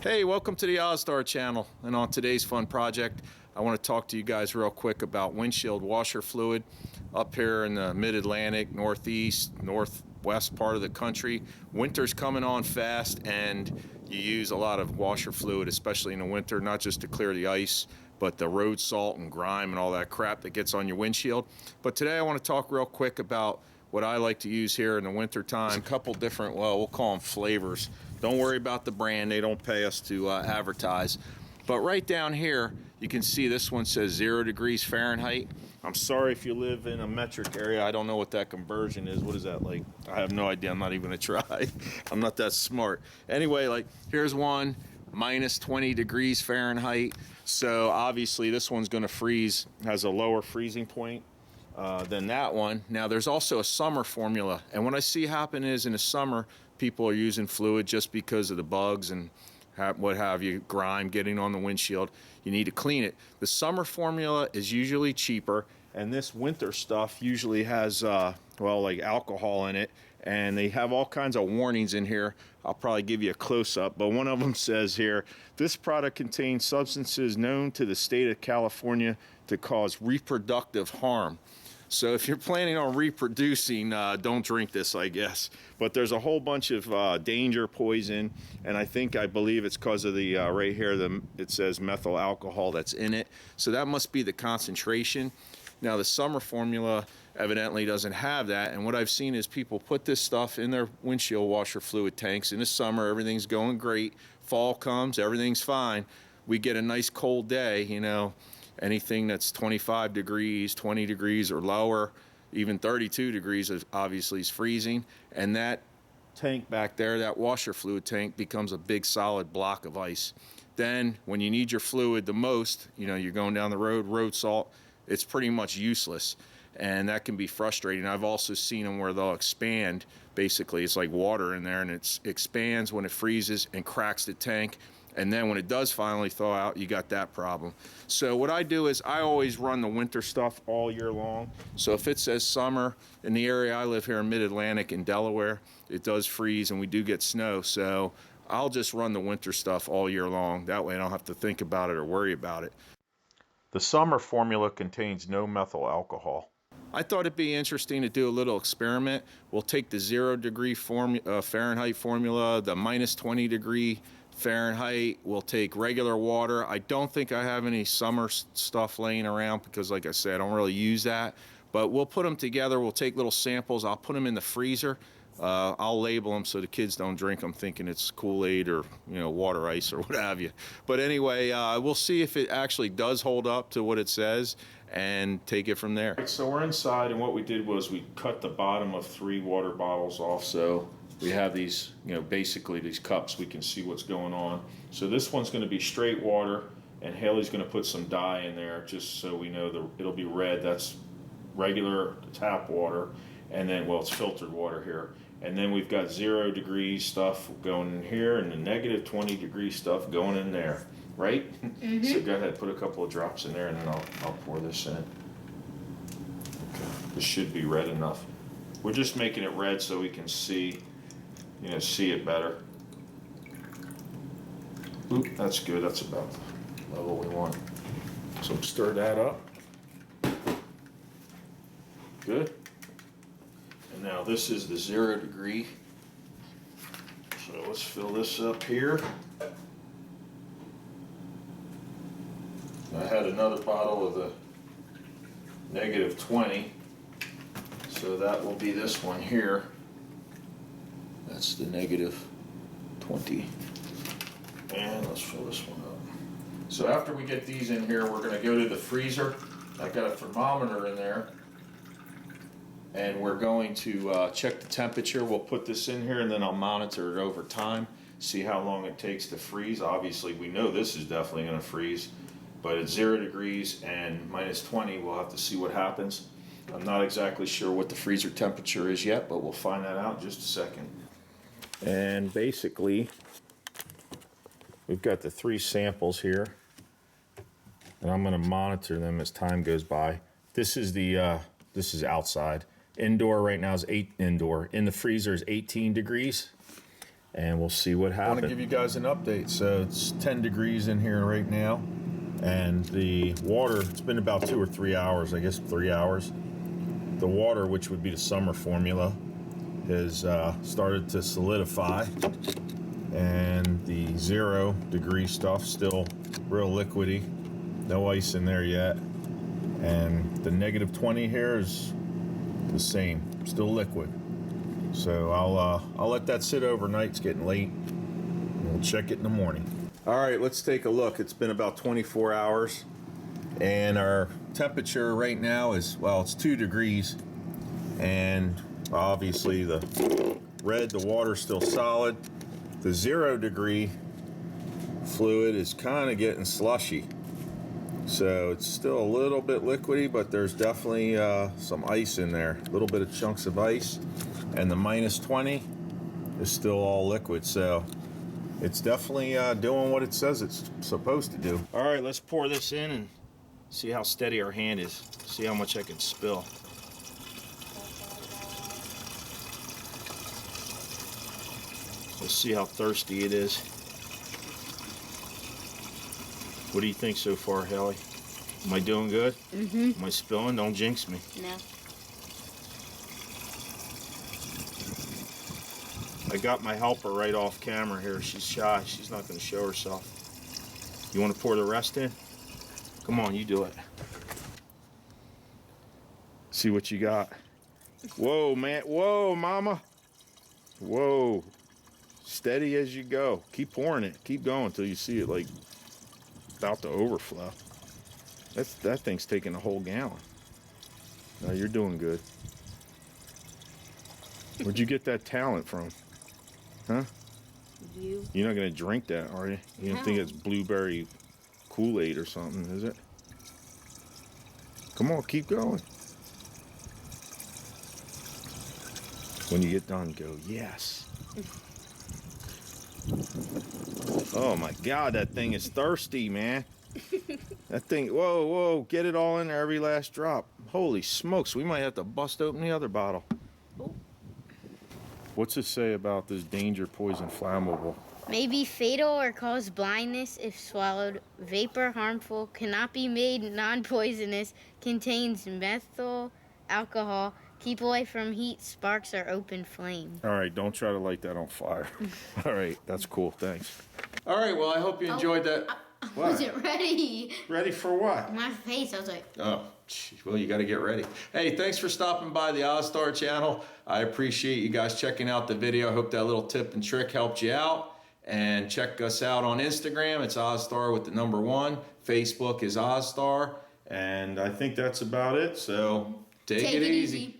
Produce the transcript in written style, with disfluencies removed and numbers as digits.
Hey, welcome to the Ozzstar channel, and on today's fun project I want to talk to you guys real quick about windshield washer fluid up here in the mid-Atlantic, northeast, northwest part of the country. Winter's coming on fast and you use a lot of washer fluid, especially in the winter, not just to clear the ice but the road salt and grime and all that crap that gets on your windshield. But today I want to talk real quick about what I like to use here in the winter time. A couple different, well, we'll call them flavors. Don't worry about the brand, they don't pay us to advertise. But right down here you can see this one says 0 degrees Fahrenheit. I'm sorry if you live in a metric area, I don't know what that conversion is. What is that like? I have no idea, I'm not even gonna try. I'm not that smart. Anyway, like here's one, minus 20 degrees Fahrenheit. So obviously this one's gonna freeze, has a lower freezing point than that one. Now there's also a summer formula, and what I see happen is in the summer people are using fluid just because of the bugs and what have you, grime getting on the windshield. You need to clean it. The summer formula is usually cheaper, and this winter stuff usually has well, like alcohol in it, and they have all kinds of warnings in here. I'll probably give you a close-up, but one of them says here, this product contains substances known to the state of California to cause reproductive harm. So if you're planning on reproducing, don't drink this, I guess. But there's a whole bunch of danger poison, and I believe it's because of the right here, it says methyl alcohol that's in it. So that must be the concentration. Now the summer formula evidently doesn't have that, and what I've seen is people put this stuff in their windshield washer fluid tanks. In the summer everything's going great, fall comes, everything's fine. We get a nice cold day, you know, anything that's 25 degrees, 20 degrees or lower, even 32 degrees obviously is freezing, and that tank back there, that washer fluid tank, becomes a big solid block of ice. Then when you need your fluid the most, you know, you're going down the road salt, it's pretty much useless, and that can be frustrating. I've also seen them where they'll expand. Basically it's like water in there, and it expands when it freezes and cracks the tank, and then when it does finally thaw out, you got that problem. So what I do is I always run the winter stuff all year long. So if it says summer, in the area I live here in mid-Atlantic in Delaware, it does freeze and we do get snow, so I'll just run the winter stuff all year long. That way I don't have to think about it or worry about it. The summer formula contains no methyl alcohol. I thought it'd be interesting to do a little experiment. We'll take the 0 degree Fahrenheit formula, the minus 20 degree Fahrenheit, we'll take regular water. I don't think I have any summer stuff laying around because, like I said, I don't really use that. But we'll put them together, we'll take little samples, I'll put them in the freezer. I'll label them so the kids don't drink them thinking it's Kool-Aid or, you know, water ice or what have you. But anyway, we'll see if it actually does hold up to what it says and take it from there. So we're inside, and what we did was we cut the bottom of 3 water bottles off, so we have these, you know, basically these cups, we can see what's going on. So this one's going to be straight water, and Haley's going to put some dye in there just so we know it'll be red. That's regular tap water, and then, well, it's filtered water here. And then we've got 0 degrees stuff going in here, and the negative 20 degree stuff going in there, right? Mm-hmm. So go ahead, put a couple of drops in there, and then I'll pour this in. Okay. This should be red enough. We're just making it red so we can see, you know, see it better. Oop, that's good, that's about the level we want. So stir that up. Good. And now this is the 0 degree. So let's fill this up here. I had another bottle of the negative 20. So that will be this one here. That's the negative 20. And let's fill this one up. So after we get these in here, we're going to go to the freezer. I've got a thermometer in there, and we're going to check the temperature. We'll put this in here, and then I'll monitor it over time, see how long it takes to freeze. Obviously we know this is definitely going to freeze, but at 0 degrees and minus 20, we'll have to see what happens. I'm not exactly sure what the freezer temperature is yet, but we'll find that out in just a second. And basically we've got the 3 samples here, and I'm going to monitor them as time goes by. This is the this is outside. Indoor right now is 8 indoor. In the freezer is 18 degrees, and we'll see what I happens. want to give you guys an update. So it's 10 degrees in here right now, and the water, it's been about 2 or 3 hours, I guess 3 hours. The water, which would be the summer formula, has started to solidify, and the 0 degree stuff still real liquidy, no ice in there yet, and the negative 20 here is the same, still liquid. So I'll let that sit overnight. It's getting late. We'll check it in the morning. All right, let's take a look. It's been about 24 hours, and our temperature right now is, well, it's 2 degrees, and obviously the water's still solid. The 0 degree fluid is kind of getting slushy. So it's still a little bit liquidy, but there's definitely some ice in there, a little bit of chunks of ice. And the minus 20 is still all liquid, so it's definitely doing what it says it's supposed to do. All right, let's pour this in and see how steady our hand is. See how much I can spill. We'll see how thirsty it is. What do you think so far, Hallie? Am I doing good? Mm-hmm. Am I spilling? Don't jinx me. No. I got my helper right off camera here. She's shy. She's not going to show herself. You want to pour the rest in? Come on, you do it. See what you got. Whoa, man. Whoa, mama. Whoa. Steady as you go. Keep pouring it. Keep going until you see it like about to overflow. That thing's taking a whole gallon. No, you're doing good. Where'd you get that talent from? Huh? You're not gonna drink that, are you? You don't think it's blueberry Kool-Aid or something, is it? Come on, keep going. When you get done, go, yes. Oh my God, that thing is thirsty, man. That thing, whoa, get it all in there, every last drop. Holy smokes, we might have to bust open the other bottle. What's it say about this danger, poison, flammable? May be fatal or cause blindness if swallowed. Vapor harmful, cannot be made non-poisonous, contains methyl alcohol. Keep away from heat, sparks, or open flame. All right, don't try to light that on fire. All right, that's cool, thanks. All right, well, I hope you enjoyed that. I wasn't ready. Ready for what? My face, I was like... Oh, well, you got to get ready. Hey, thanks for stopping by the Ozzstar channel. I appreciate you guys checking out the video. I hope that little tip and trick helped you out. And check us out on Instagram. It's Ozzstar with the number 1. Facebook is Ozzstar. And I think that's about it. So take it easy.